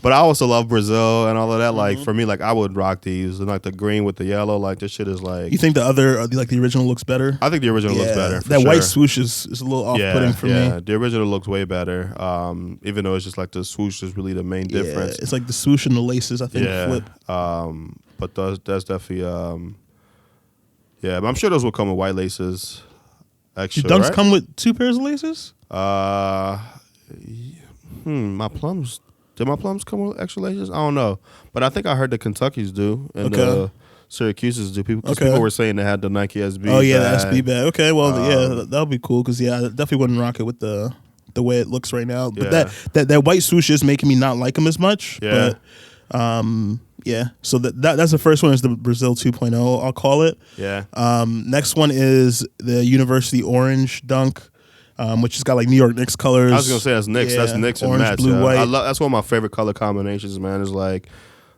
But I also love Brazil and all of that. Like for me, like I would rock these and like the green with the yellow. Like this shit is like. You think the other like the original looks better? I think the original looks better. That white swoosh is a little off-putting for me. Yeah, the original looks way better. Even though it's just like the swoosh is really the main difference. It's like the swoosh and the laces. I think flip. But that's definitely. Yeah, but I'm sure those will come with white laces. Extra, Do dunks right? come with 2 pairs of laces? My plums. Did my plums come with extra laces? I don't know, but I think I heard the Kentuckys do and the Syracuse's do. People were saying they had the Nike SB. Oh yeah, the SB bag. Okay, well that'll be cool because I definitely wouldn't rock it with the way it looks right now. But that white swoosh is making me not like them as much. Yeah. But so that's the first one is the Brazil 2.0, I'll call it. Yeah. Next one is the University Orange dunk, which has got like New York Knicks colors. I was gonna say that's Knicks. That's Knicks and orange, Mets. blue, white. That's one of my favorite color combinations, man. Is like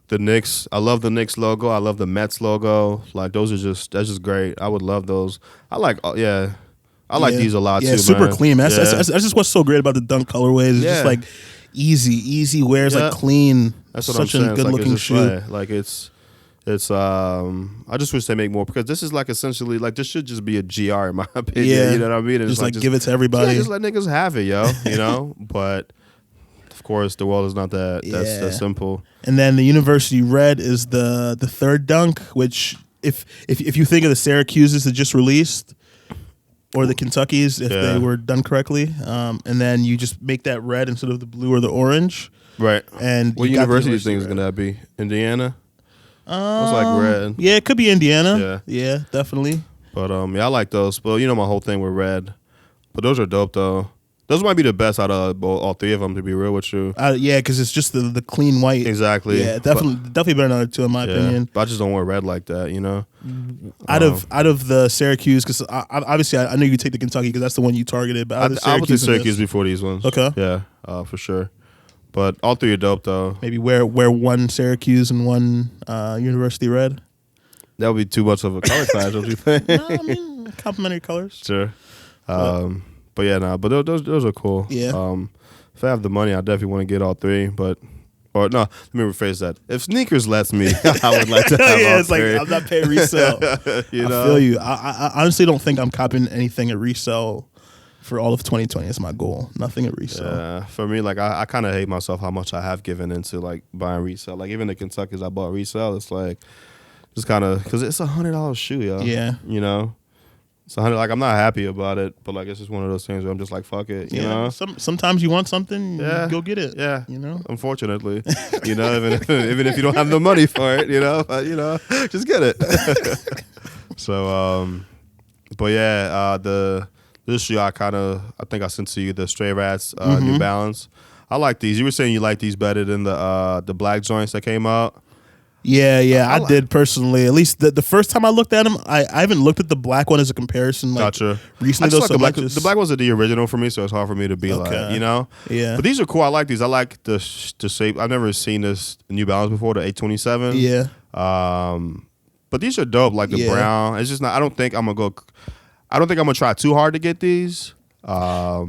the Knicks. I love the Knicks logo. I love the Mets logo. Like that's just great. I would love those. I like these a lot too. Yeah, super man. clean, man. That's just what's so great about the dunk colorways. It's just like easy wears, like clean. That's what such I'm saying. a good looking shoe. Like it's I just wish they make more because this is like essentially like this should just be a GR in my opinion. Yeah. You know what I mean? And just like give it to everybody. Yeah, just let niggas have it, yo. You know? But of course the world is not that simple. And then the University Red is the third dunk, which if you think of the Syracuses that just released or the Kentuckys if they were done correctly, and then you just make that red instead of the blue or the orange. Right. And what university do you think is gonna be? Indiana? It's like red. Yeah, it could be Indiana. Yeah, definitely. But I like those. But you know my whole thing with red. But those are dope though. Those might be the best out of all 3 of them, to be real with you. Yeah, because it's just the clean white. Exactly. Yeah, definitely better than the other 2 in my opinion. But I just don't wear red like that, you know. Out of the Syracuse, because obviously I know you take the Kentucky because that's the one you targeted. But I would take Syracuse before these ones. Okay. Yeah, for sure. But all 3 are dope though. Maybe wear one Syracuse and one University Red. That would be too much of a color clash, don't you think? No, I mean complementary colors. Sure. But yeah, but those are cool. Yeah. If I have the money, I definitely want to get all 3. Or no, let me rephrase that. If sneakers lets me, I would like to have all it's 3. like I'm not paying resale. You know? I feel you. I honestly don't think I'm copying anything at resale for all of 2020. It's my goal. Nothing at resale. Yeah, for me, like I kind of hate myself how much I have given into like buying resale. Like even the Kentuckys I bought resale, it's like just kind of because it's $100 shoe, yo. Yeah. You know. It's 100. Like I'm not happy about it, but like it's just one of those things where I'm just like, fuck it, you know. Sometimes you want something, you go get it. Yeah, you know. Unfortunately, you know, even if you don't have the money for it, you know, just get it. So, but yeah, this shoe I think I sent to you the Stray Rats New Balance. I like these. You were saying you like these better than the black joints that came out. Yeah, I did personally. At least the first time I looked at them, I haven't looked at the black one as a comparison. Like, gotcha. Recently, though, like the black wasn't the original for me, so it's hard for me to be like, you know. Yeah. But these are cool. I like these. I like the shape. I've never seen this New Balance before. The 827. Yeah. But these are dope. Like the brown. It's just not. I don't think I'm gonna try too hard to get these. But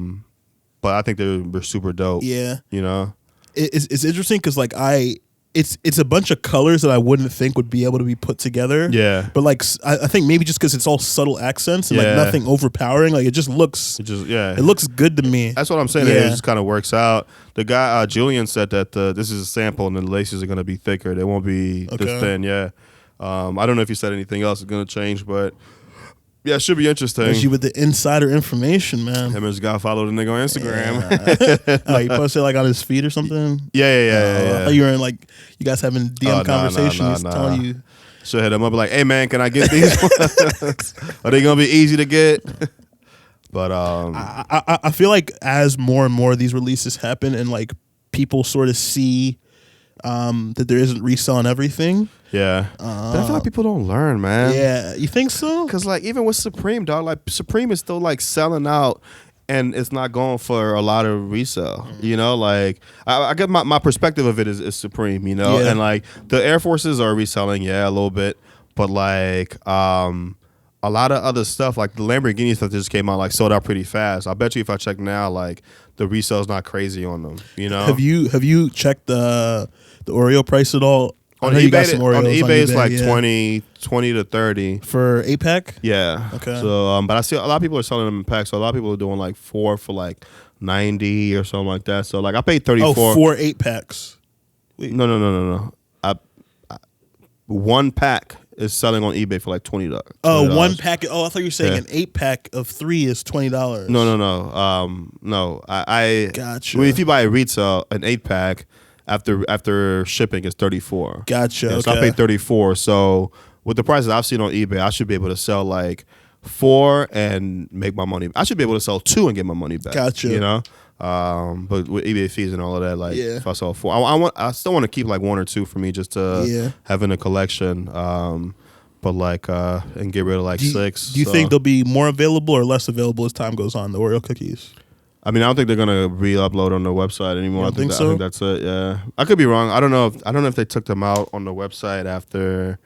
I think they're super dope. Yeah. You know. It's interesting because like It's a bunch of colors that I wouldn't think would be able to be put together. Yeah. But like I think maybe just because it's all subtle accents and like nothing overpowering, like it looks it looks good to me. That's what I'm saying. It just kind of works out. The guy Julian said that this is a sample and the laces are going to be thicker. They won't be this thin. Yeah. I don't know if you said anything else is going to change, but yeah, it should be interesting. Especially with the insider information, man. Him and his guy follow the nigga on Instagram. Yeah. He posted like on his feed or something. Yeah. You were in like you guys having DM conversation. He's telling you. Should hit him up like, hey man, can I get these ones? Are they gonna be easy to get? But I feel like as more and more of these releases happen, and like people sort of see that there isn't reselling everything. Yeah, but I feel like people don't learn, man. Yeah, you think so? Because like even with Supreme, dog, like Supreme is still like selling out, and it's not going for a lot of resale. You know, like I get my perspective of it is Supreme. You know, and like the Air Forces are reselling, a little bit, but like a lot of other stuff, like the Lamborghini stuff that just came out, like sold out pretty fast. I bet you if I check now, like the resale's not crazy on them. You know, have you checked the Oreo price at all? On eBay, it's like 20 to 30 for 8-pack. Yeah. Okay. So, but I see a lot of people are selling them in packs. So a lot of people are doing like 4 for like 90 or something like that. So like I paid 34. Oh, 4 8-packs. No. One pack is selling on eBay for like $20. Oh, one pack. Oh, I thought you were saying an 8-pack of 3 is $20. No. I gotcha. Well, if you buy a retail, an 8-pack. After shipping is 34. Gotcha. Yeah, okay. So I paid 34. So with the prices I've seen on eBay, I should be able to sell like 4 and make my money. I should be able to sell 2 and get my money back. Gotcha. You know, but with eBay fees and all of that, like if I sell 4, I still want to keep like 1 or 2 for me just to have in a collection. But like and get rid of like 6. Do you think they'll be more available or less available as time goes on? The Oreo cookies. I mean, I don't think they're gonna re-upload on the website anymore. I think so. I think that's it. Yeah, I could be wrong. I don't know if they took them out on the website after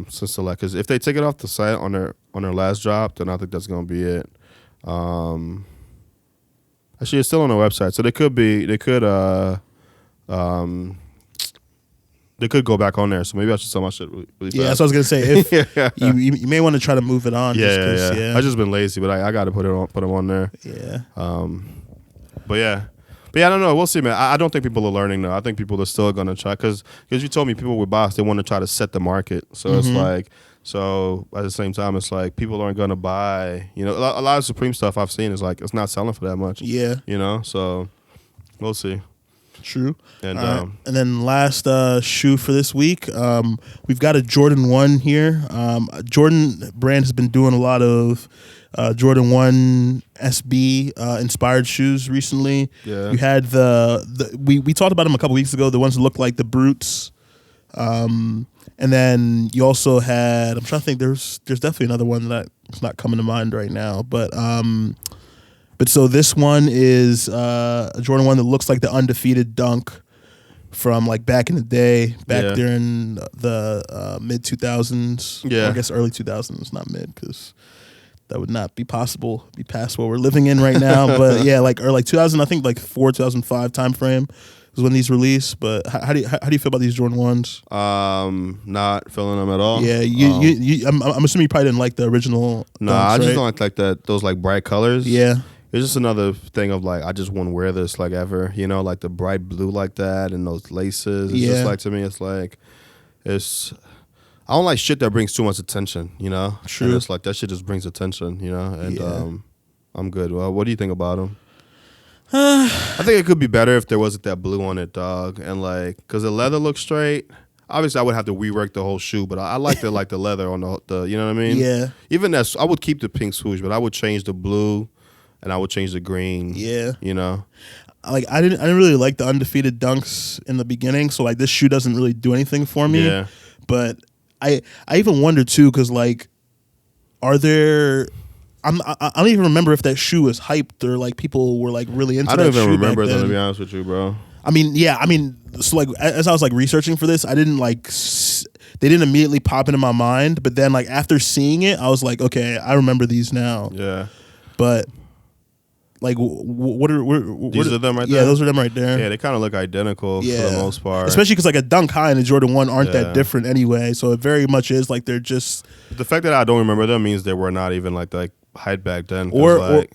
since the because if they take it off the site on their last drop, then I think that's gonna be it. Actually, it's still on the website, so they could go back on there. So maybe I should sell my shit really fast. Yeah, that's what I was gonna say. If you may want to try to move it on. Yeah. I just been lazy, but I got to put them on there. Yeah. But yeah, I don't know. We'll see, man. I don't think people are learning though. I think people are still gonna try because you told me people with box they want to try to set the market. So it's like at the same time it's like people aren't gonna buy. You know, a lot of Supreme stuff I've seen is like it's not selling for that much. Yeah. You know, so we'll see. True. And and then last shoe for this week, we've got a Jordan 1 here. Jordan brand has been doing a lot of Jordan 1 SB inspired shoes recently. Yeah. You had we talked about them a couple weeks ago, the ones that look like the Brutes. And then you also had, I'm trying to think, there's definitely another one that's not coming to mind right now, but so this one is a Jordan 1 that looks like the undefeated dunk from like back in the day, during the mid 2000s. Yeah, I guess early 2000s, not mid, because that would not be possible, be past what we're living in right now. But yeah, like 2000, I think like 2005 time frame is when these released. But how do you feel about these Jordan 1s? Not feeling them at all. Yeah, I'm assuming you probably didn't like the original. No, I just don't like that those like bright colors. Yeah. It's just another thing of like I just wouldn't wear this like ever, you know, like the bright blue like that and those laces. It's just like, to me, it's like I don't like shit that brings too much attention, you know. True. And it's like that shit just brings attention, you know. And I'm good. Well, what do you think about them? I think it could be better if there wasn't that blue on it, dog, and like because the leather looks straight. Obviously, I would have to rework the whole shoe, but I like the leather on the you know what I mean? Yeah. Even that, I would keep the pink swoosh, but I would change the blue. And I would change the green. Yeah, you know, like I didn't really like the undefeated dunks in the beginning. So like this shoe doesn't really do anything for me. Yeah, but I even wonder too because like, are there? I don't even remember if that shoe was hyped or like people were like really into. I don't even remember them, to be honest with you, bro. So like as I was like researching for this, I didn't like. They didn't immediately pop into my mind, but then like after seeing it, I was like, okay, I remember these now. Yeah, but. Like, what are these are them right there? Yeah, those are them right there. Yeah, they kind of look identical for the most part. Especially because like a Dunk High and a Jordan 1 aren't that different anyway. So it very much is like they're just. The fact that I don't remember them means they were not even like hype back then. Or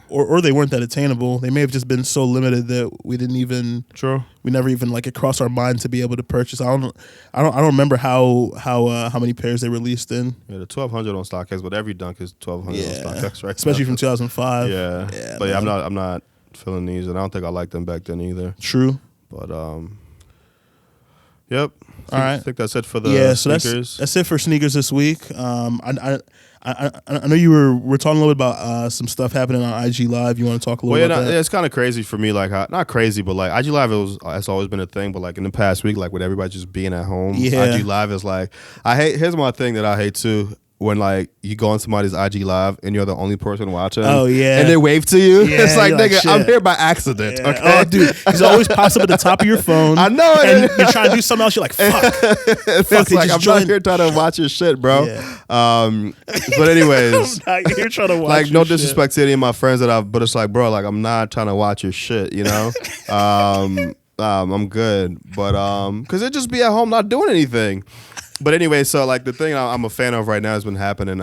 they weren't that attainable. They may have just been so limited that we didn't even. True. We never even like it crossed our mind to be able to purchase. I don't remember how many pairs they released in. Yeah, the 1200 on StockX, but every Dunk is 1200 on StockX, right? Especially from 2005. Yeah. But yeah, I'm not feeling these, and I don't think I liked them back then either. True. But Yep. All right. I think that's it for the sneakers. That's it for sneakers this week. I know you were talking a little bit about some stuff happening on IG Live. You want to talk a little about that? It's kind of crazy for me. Like, not crazy, but like IG Live has always been a thing. But like in the past week, like with everybody just being at home, IG Live is like here's my thing that I hate too. When like you go on somebody's IG Live and you're the only person watching, and they wave to you, it's like nigga, I'm here by accident. Okay, oh dude, it always pops up at the top of your phone. I know, and you're trying to do something else. You're like, fuck. It's like I'm not here trying to watch your shit, bro. Yeah. But anyways, you're trying to watch. Like no disrespect to any of my friends but it's like, bro, like I'm not trying to watch your shit, you know. I'm good, but because it just be at home not doing anything. But anyway, so like the thing I'm a fan of right now has been happening.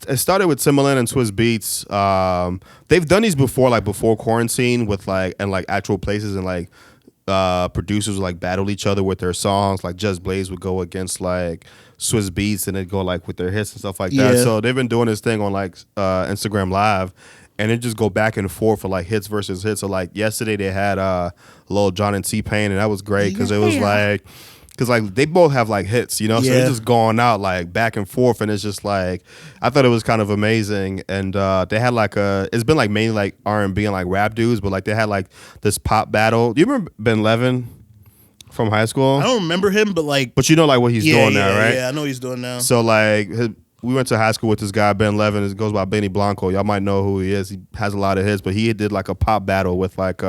It started with Timbaland and Swizz Beatz. They've done these before, like before quarantine, with like actual places and like producers would like battle each other with their songs. Like Just Blaze would go against like Swizz Beatz and they'd go like with their hits and stuff like that. So they've been doing this thing on like Instagram Live. And it just go back and forth for like hits versus hits. So like yesterday they had Lil Jon and T-Pain, and that was great because it was like. Because, like, they both have, like, hits, you know? So they're just going out, like, back and forth. And it's just, like, I thought it was kind of amazing. And they had, like, it's been, like, mainly, like, R&B and, like, rap dudes. But, like, they had, like, this pop battle. Do you remember Ben Levin from high school? I don't remember him, but, like... But you know, like, what he's doing now, right? Yeah, I know what he's doing now. So, like, we went to high school with this guy, Ben Levin. It goes by Benny Blanco. Y'all might know who he is. He has a lot of hits. But he did, like, a pop battle with, like...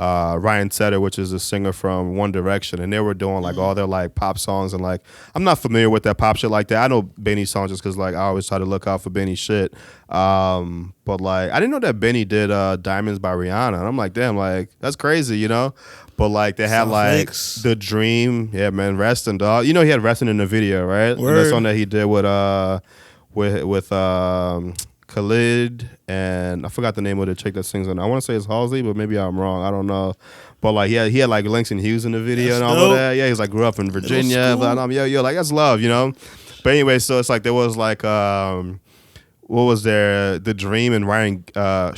Ryan Tedder, which is a singer from One Direction, and they were doing like all their like pop songs, and like I'm not familiar with that pop shit like that. I know Benny's songs just because like I always try to look out for Benny shit. But like I didn't know that Benny did Diamonds by Rihanna, and I'm like, damn, like that's crazy, you know. But like they had like The Dream, yeah, man, Resting, dog. You know he had Resting in the video, right? And that song that he did with Khalid, and I forgot the name of the chick that sings on it. I want to say it's Halsey, but maybe I'm wrong. I don't know. But like, he had like Langston Hughes in the video and all of that. Yeah, he's like grew up in Virginia. But yo, like that's love, you know. But anyway, so it's like there was like what was there? The Dream and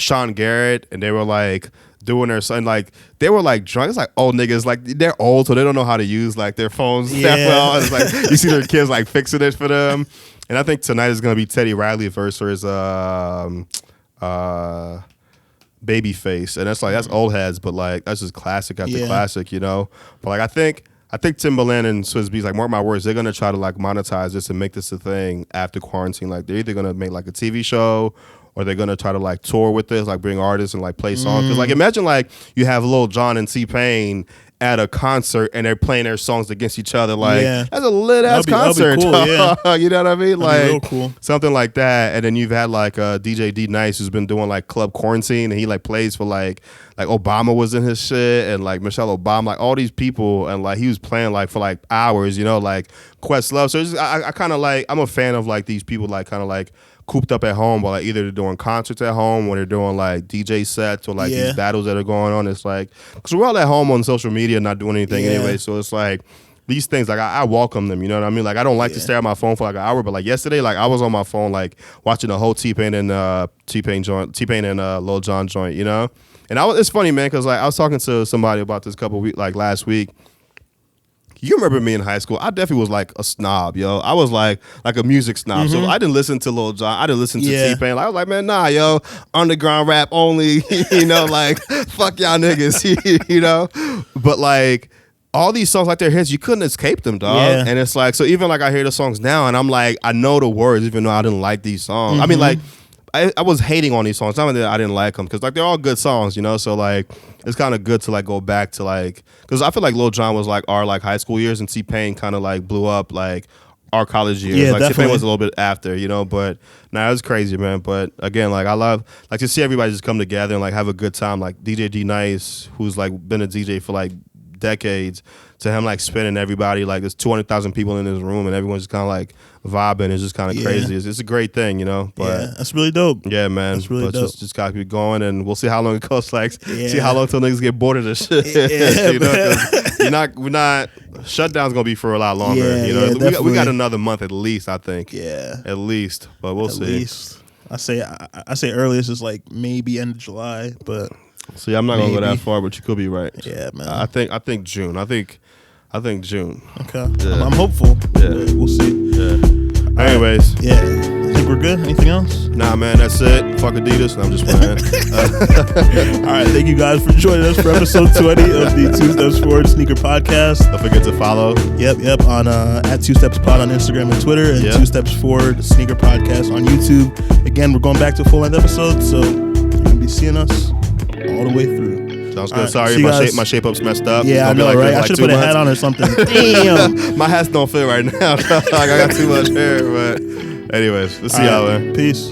Sean Garrett, and they were like doing their son, like they were like drunk. It's like old niggas, like they're old, so they don't know how to use like their phones that well. And it's like you see their kids like fixing it for them. And I think tonight is gonna be Teddy Riley versus Babyface, and that's old heads, but like that's just classic after classic, you know. But like I think Timbaland and Swizz Beatz, like mark my words, they're gonna try to like monetize this and make this a thing after quarantine. Like they're either gonna make like a TV show or they're gonna try to like tour with this, like bring artists and like play songs. Because like imagine like you have Lil Jon and T-Pain at a concert and they're playing their songs against each other. Like that's a lit ass concert. Cool, you know what I mean? Like real cool. Something like that. And then you've had like DJ D Nice who's been doing like Club Quarantine, and he like plays for like Obama was in his shit, and like Michelle Obama, like all these people, and like he was playing like for like hours, you know, like Questlove. So it's just, I kind of like, I'm a fan of like these people like kind of like cooped up at home, but like either they're doing concerts at home or they're doing like DJ sets or like these battles that are going on. It's like, because we're all at home on social media not doing anything anyway, so it's like these things, like I welcome them, you know what I mean? Like I don't like to stare at my phone for like an hour, but like yesterday, like I was on my phone like watching the whole T-Pain and Lil Jon joint, you know? And it's funny, man, because like I was talking to somebody about this last week. You remember me in high school? I definitely was like a snob, yo. I was like a music snob. So I didn't listen to Lil Jon. I didn't listen to T-Pain. Like, I was like, man, nah, yo, underground rap only. You know, like fuck y'all niggas. You know, but like all these songs like their hits, you couldn't escape them, dog. Yeah. And it's like, so even like I hear the songs now, and I'm like, I know the words, even though I didn't like these songs. I mean, like. I was hating on these songs. Not that I didn't like them, because like they're all good songs, you know. So like it's kind of good to like go back to like, because I feel like Lil Jon was like our like high school years, and T-Pain kind of like blew up like our college years. Yeah, like definitely. T-Pain was a little bit after, you know. But nah, it was crazy, man. But again, like I love like to see everybody just come together and like have a good time. Like DJ D Nice, who's like been a DJ for like decades, to him like spinning everybody, like there's 200,000 people in this room and everyone's just kind of like vibing. It's just kind of crazy. It's a great thing, you know. But that's really dope. Yeah, man. That's really dope. Just gotta keep going, and we'll see how long it goes. Like, see how long till niggas get bored of this shit. You know, 'cause we're not. Shutdown's gonna be for a lot longer. You know, we got another month at least. I think. Yeah. At least, but we'll see. At least. I say earliest is like maybe end of July, but. See, I'm not gonna go that far, but you could be right. Yeah, man. I think June. I think I think June. Okay. Yeah. I'm hopeful. Yeah. We'll see. Yeah. Anyways. Yeah. I think we're good. Anything else? Nah, man, that's it. Fuck Adidas. No, I'm just playing. All right. Thank you guys for joining us for episode 20 of the Two Steps Forward Sneaker Podcast. Don't forget to follow. Yep. On at Two Steps Pod on Instagram and Twitter, and Two Steps Forward Sneaker Podcast on YouTube. Again, we're going back to a full-length episode, so you're going to be seeing us all the way through. Sounds good. Sorry, my shape up's messed up. Yeah, I know, right? I should have put a hat on or something. Damn. My hats don't fit right now. Like I got too much hair, but anyways, let's see y'all, man. Peace.